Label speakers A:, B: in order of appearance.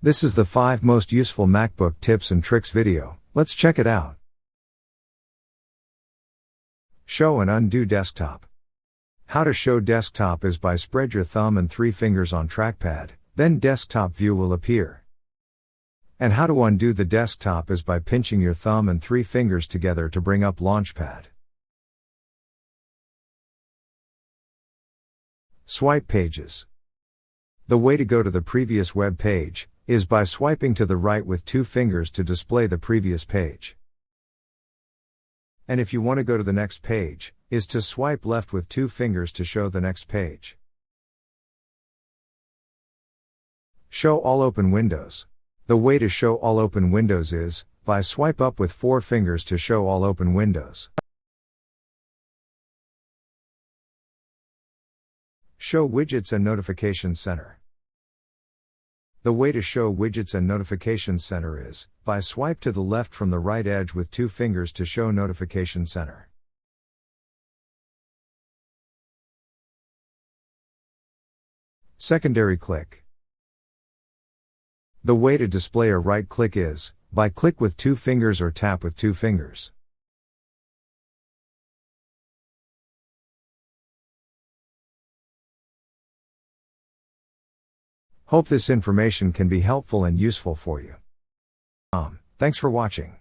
A: This is the 5 most useful MacBook tips and tricks video. Let's check it out. Show and undo desktop. How to show desktop is by spread your thumb and 3 fingers on trackpad, then desktop view will appear. And how to undo the desktop is by pinching your thumb and 3 fingers together to bring up Launchpad. Swipe pages. The way to go to the previous web page is by swiping to the right with 2 fingers to display the previous page. And if you want to go to the next page, is to swipe left with 2 fingers to show the next page. Show all open windows. The way to show all open windows is by swipe up with 4 fingers to show all open windows. Show widgets and notifications center. The way to show widgets and notifications center is by swipe to the left from the right edge with 2 fingers to show notification center. Secondary click. The way to display a right click is by click with 2 fingers or tap with 2 fingers. Hope this information can be helpful and useful for you. Thanks for watching.